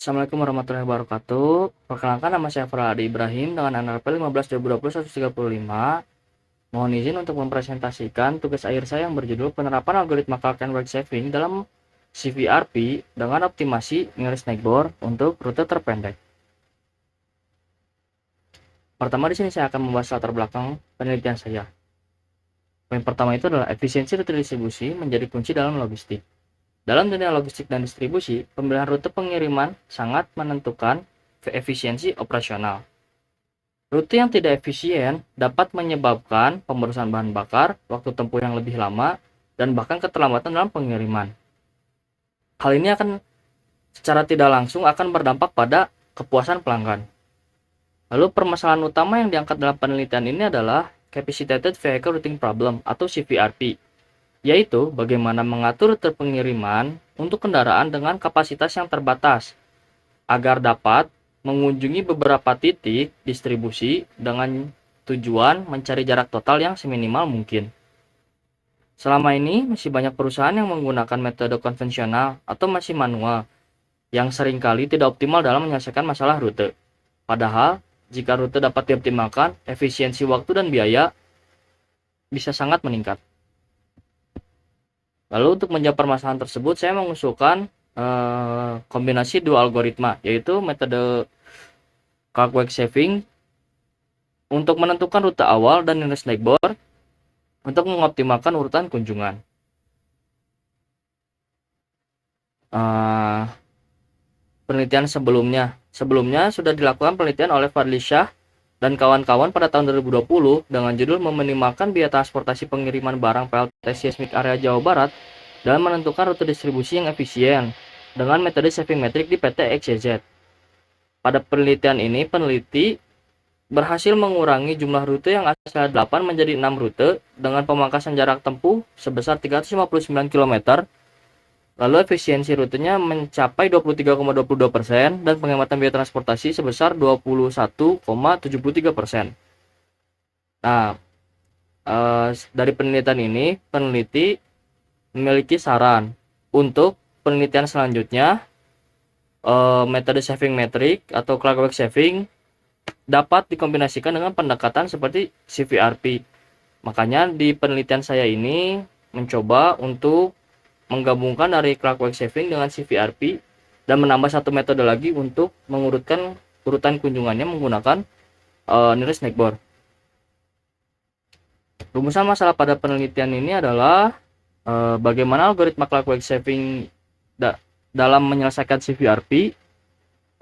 Assalamualaikum warahmatullahi wabarakatuh. Perkenalkan, nama saya Farhadi Ibrahim dengan NRP 15/2020-135. Mohon izin untuk mempresentasikan tugas akhir saya yang berjudul penerapan algoritma Clark and Wake Saving dalam CVRP dengan optimasi nearest neighbor untuk rute terpendek. Pertama, di sini saya akan membahas latar belakang penelitian saya. Poin pertama itu adalah efisiensi rute distribusi menjadi kunci dalam logistik. Dalam dunia logistik dan distribusi, pemilihan rute pengiriman sangat menentukan efisiensi operasional. Rute yang tidak efisien dapat menyebabkan pemborosan bahan bakar, waktu tempuh yang lebih lama, dan bahkan keterlambatan dalam pengiriman. Hal ini akan secara tidak langsung akan berdampak pada kepuasan pelanggan. Lalu permasalahan utama yang diangkat dalam penelitian ini adalah Capacitated Vehicle Routing Problem atau CVRP, yaitu bagaimana mengatur rute pengiriman untuk kendaraan dengan kapasitas yang terbatas agar dapat mengunjungi beberapa titik distribusi dengan tujuan mencari jarak total yang seminimal mungkin. Selama ini masih banyak perusahaan yang menggunakan metode konvensional atau masih manual yang seringkali tidak optimal dalam menyelesaikan masalah rute. Padahal, jika rute dapat dioptimalkan, efisiensi waktu dan biaya bisa sangat meningkat. Lalu untuk menjawab permasalahan tersebut, saya mengusulkan kombinasi dua algoritma, yaitu metode Clark Wake Saving untuk menentukan rute awal dan nearest neighbor untuk mengoptimalkan urutan kunjungan. Penelitian sebelumnya sudah dilakukan penelitian oleh Fadli Shah dan kawan-kawan pada tahun 2020 dengan judul meminimalkan biaya transportasi pengiriman barang PLT seismik area Jawa Barat dan menentukan rute distribusi yang efisien dengan metode saving metric di PT XYZ. Pada penelitian ini, peneliti berhasil mengurangi jumlah rute yang asalnya 8 menjadi 6 rute dengan pemangkasan jarak tempuh sebesar 359 km. Lalu efisiensi rutenya mencapai 23,22% dan penghematan biaya transportasi sebesar 21,73%. Nah, dari penelitian ini, peneliti memiliki saran untuk penelitian selanjutnya. Metode saving metric atau Clark Wake Saving dapat dikombinasikan dengan pendekatan seperti CVRP. Makanya di penelitian saya ini mencoba untuk menggabungkan dari Clark Wake Saving dengan CVRP dan menambah satu metode lagi untuk mengurutkan urutan kunjungannya menggunakan nearest neighbor. Rumusan masalah pada penelitian ini adalah bagaimana algoritma Clark Wake Saving dalam menyelesaikan CVRP,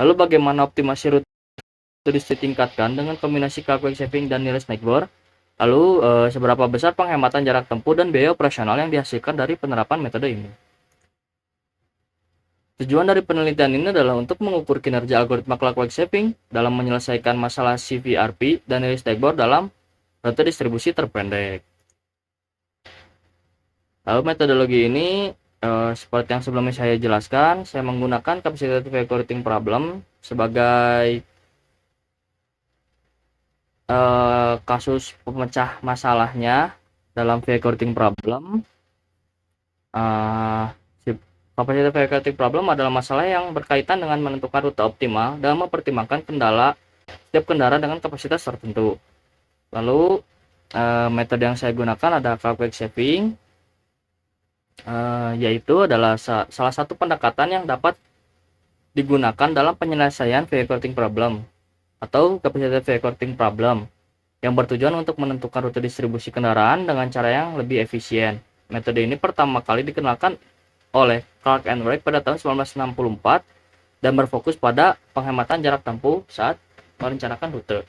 lalu bagaimana optimasi rute ditingkatkan dengan kombinasi Clark Wake Saving dan nearest neighbor, lalu seberapa besar penghematan jarak tempuh dan biaya operasional yang dihasilkan dari penerapan metode ini. Tujuan dari penelitian ini adalah untuk mengukur kinerja algoritma Clark Wake Saving dalam menyelesaikan masalah CVRP dan nearest neighbor dalam rute distribusi terpendek. Lalu metodologi ini seperti yang sebelumnya saya jelaskan, saya menggunakan Capacitated Vehicle Routing Problem sebagai kasus pemecah masalahnya dalam Vehicle Routing Problem. Capacitated Vehicle Routing Problem adalah masalah yang berkaitan dengan menentukan rute optimal dalam mempertimbangkan setiap kendaraan dengan kapasitas tertentu. Lalu metode yang saya gunakan ada Clark Wake Saving, yaitu adalah salah satu pendekatan yang dapat digunakan dalam penyelesaian Vehicle Routing Problem atau Capacitated Vehicle Routing Problem yang bertujuan untuk menentukan rute distribusi kendaraan dengan cara yang lebih efisien. Metode ini pertama kali dikenalkan oleh Clark and Wake pada tahun 1964 dan berfokus pada penghematan jarak tempuh saat merencanakan rute.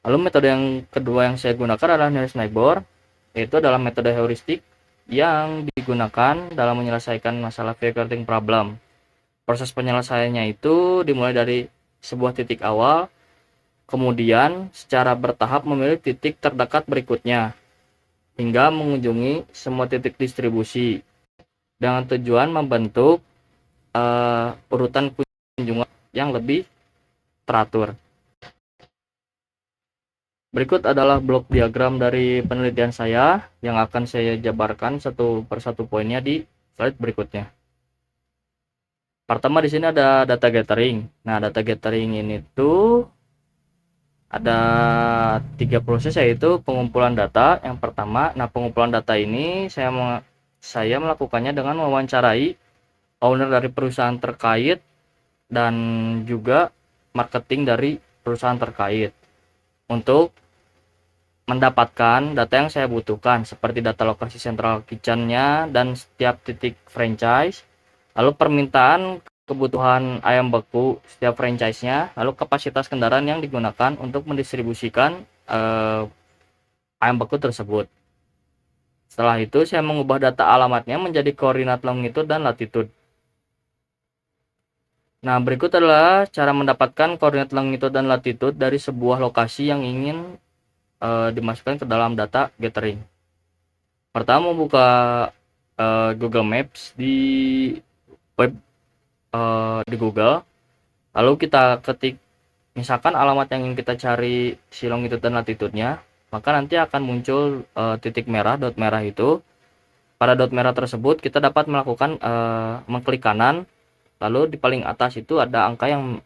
Lalu metode yang kedua yang saya gunakan adalah nearest neighbor, yaitu adalah metode heuristik yang digunakan dalam menyelesaikan masalah Vehicle Routing Problem. Proses penyelesaiannya itu dimulai dari sebuah titik awal, kemudian secara bertahap memilih titik terdekat berikutnya, hingga mengunjungi semua titik distribusi dengan tujuan membentuk urutan kunjungan yang lebih teratur. Berikut adalah blok diagram dari penelitian saya yang akan saya jabarkan satu persatu poinnya di slide berikutnya. Pertama di sini ada data gathering. Nah, data gathering ini tuh ada 3 proses, yaitu pengumpulan data yang pertama. Nah, pengumpulan data ini saya melakukannya dengan mewawancarai owner dari perusahaan terkait dan juga marketing dari perusahaan terkait untuk mendapatkan data yang saya butuhkan, seperti data lokasi central kitchen-nya dan setiap titik franchise, lalu permintaan kebutuhan ayam beku setiap franchise-nya, lalu kapasitas kendaraan yang digunakan untuk mendistribusikan ayam beku tersebut. Setelah itu saya mengubah data alamatnya menjadi koordinat longitude dan latitude. Nah, berikut adalah cara mendapatkan koordinat longitude dan latitude dari sebuah lokasi yang ingin dimasukkan ke dalam data gathering. Pertama, buka Google Maps di web di Google, lalu kita ketik misalkan alamat yang ingin kita cari si longitude dan latitude-nya, maka nanti akan muncul titik merah, dot merah itu. Pada dot merah tersebut kita dapat melakukan mengklik kanan, lalu di paling atas itu ada angka yang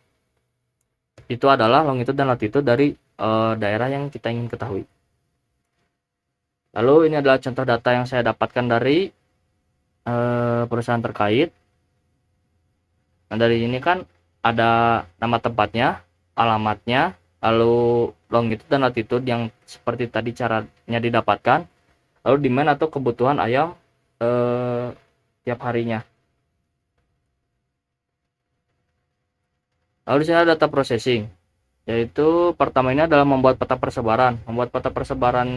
itu adalah longitude dan latitude dari daerah yang kita ingin ketahui. Lalu ini adalah contoh data yang saya dapatkan dari perusahaan terkait. Nah, dari ini kan ada nama tempatnya, alamatnya, lalu longitude dan latitude yang seperti tadi caranya didapatkan, lalu demand atau kebutuhan ayam tiap harinya. Lalu di sini ada data processing, yaitu pertama ini adalah membuat peta persebaran. Membuat peta persebaran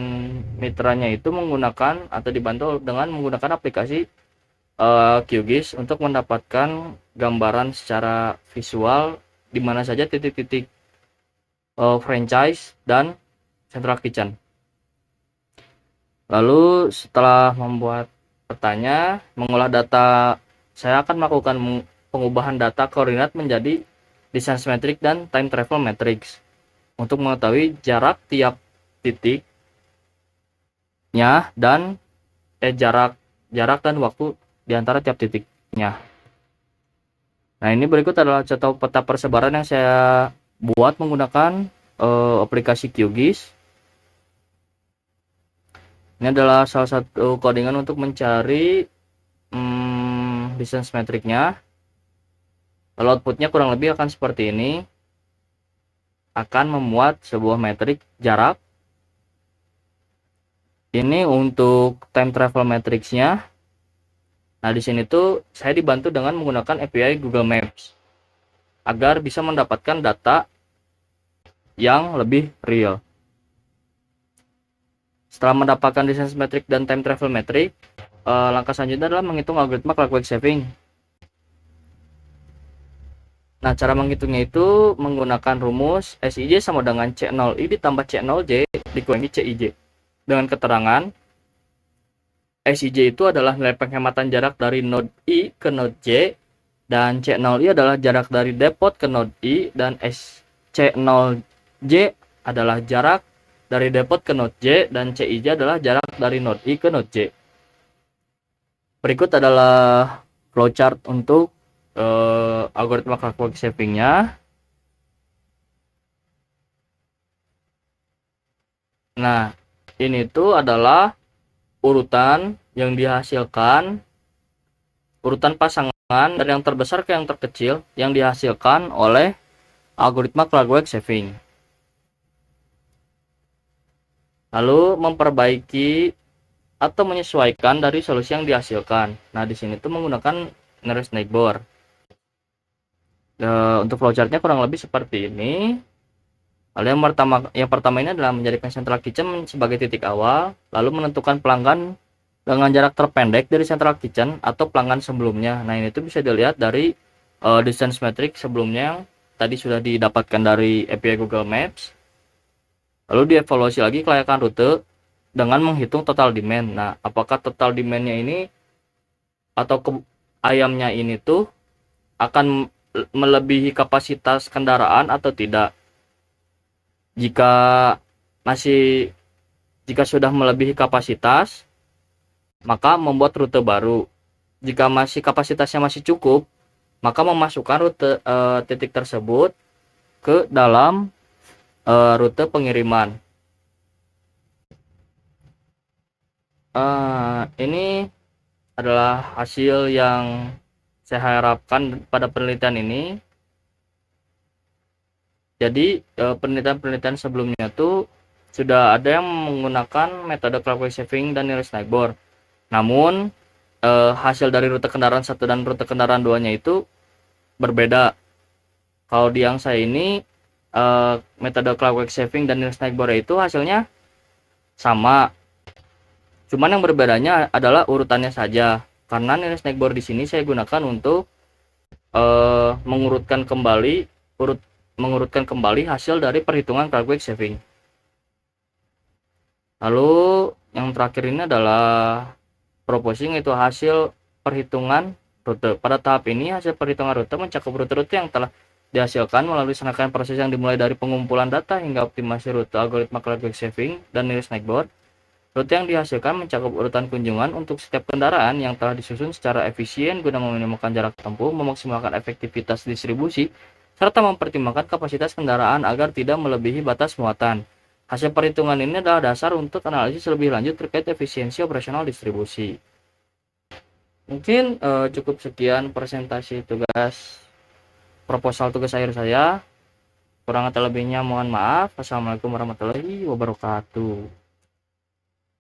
mitranya itu menggunakan atau dibantu dengan menggunakan aplikasi QGIS untuk mendapatkan gambaran secara visual di mana saja titik-titik franchise dan central kitchen. Lalu setelah membuat petanya, mengolah data, saya akan melakukan pengubahan data koordinat menjadi distance metric dan time travel matrix untuk mengetahui jarak tiap titiknya dan jarak dan waktu di antara tiap titiknya. Nah, ini berikut adalah contoh peta persebaran yang saya buat menggunakan aplikasi QGIS. Ini adalah salah satu codingan untuk mencari distance metricnya. Lalu outputnya kurang lebih akan seperti ini. Akan memuat sebuah metrik jarak. Ini untuk time travel matrixnya. Nah, di sini tuh saya dibantu dengan menggunakan API Google Maps agar bisa mendapatkan data yang lebih real. Setelah mendapatkan distance metric dan time travel metric, langkah selanjutnya adalah menghitung algoritma clockwork saving. Nah, cara menghitungnya itu menggunakan rumus SIJ sama dengan C0I ditambah C0J dikurangi CIJ. Dengan keterangan SIJ itu adalah nilai penghematan jarak dari node I ke node J, dan C0I adalah jarak dari depot ke node I, dan C0J adalah jarak dari depot ke node J, dan CIJ adalah jarak dari node I ke node J. Berikut adalah flowchart untuk algoritma clockwork saving-nya. Nah, ini tuh adalah urutan yang dihasilkan, urutan pasangan dari yang terbesar ke yang terkecil yang dihasilkan oleh algoritma clockwork saving. Lalu memperbaiki atau menyesuaikan dari solusi yang dihasilkan. Nah, di sini tuh menggunakan nearest neighbor. Untuk flowchartnya kurang lebih seperti ini. Lalu yang pertama ini adalah menjadikan central kitchen sebagai titik awal, lalu menentukan pelanggan dengan jarak terpendek dari central kitchen atau pelanggan sebelumnya. Nah, ini tuh bisa dilihat dari distance metric sebelumnya yang tadi sudah didapatkan dari API Google Maps. Lalu dievaluasi lagi kelayakan rute dengan menghitung total demand. Nah, apakah total demandnya ini atau ayamnya ini tuh akan melebihi kapasitas kendaraan atau tidak. Jika sudah melebihi kapasitas, maka membuat rute baru. Jika kapasitasnya masih cukup, maka memasukkan rute titik tersebut ke dalam rute pengiriman. Ini adalah hasil yang saya harapkan pada penelitian ini. Jadi penelitian-penelitian sebelumnya tuh sudah ada yang menggunakan metode clockwise saving dan nearest neighbor. Namun hasil dari rute kendaraan 1 dan rute kendaraan 2-nya itu berbeda. Kalau di yang saya ini metode clockwise saving dan nearest neighbor itu hasilnya sama. Cuman yang berbedanya adalah urutannya saja. Karena nearest neighbor di sini saya gunakan untuk mengurutkan kembali hasil dari perhitungan clockwise saving. Lalu yang terakhir ini adalah proposing, itu hasil perhitungan rute. Pada tahap ini hasil perhitungan rute mencakup rute-rute yang telah dihasilkan melalui serangkaian proses yang dimulai dari pengumpulan data hingga optimasi rute, algoritma clockwise saving, dan nearest neighbor. Rute yang dihasilkan mencakup urutan kunjungan untuk setiap kendaraan yang telah disusun secara efisien guna meminimalkan jarak tempuh, memaksimalkan efektivitas distribusi, serta mempertimbangkan kapasitas kendaraan agar tidak melebihi batas muatan. Hasil perhitungan ini adalah dasar untuk analisis lebih lanjut terkait efisiensi operasional distribusi. Mungkin cukup sekian presentasi tugas proposal tugas akhir saya. Kurang atau lebihnya mohon maaf. Wassalamualaikum warahmatullahi wabarakatuh.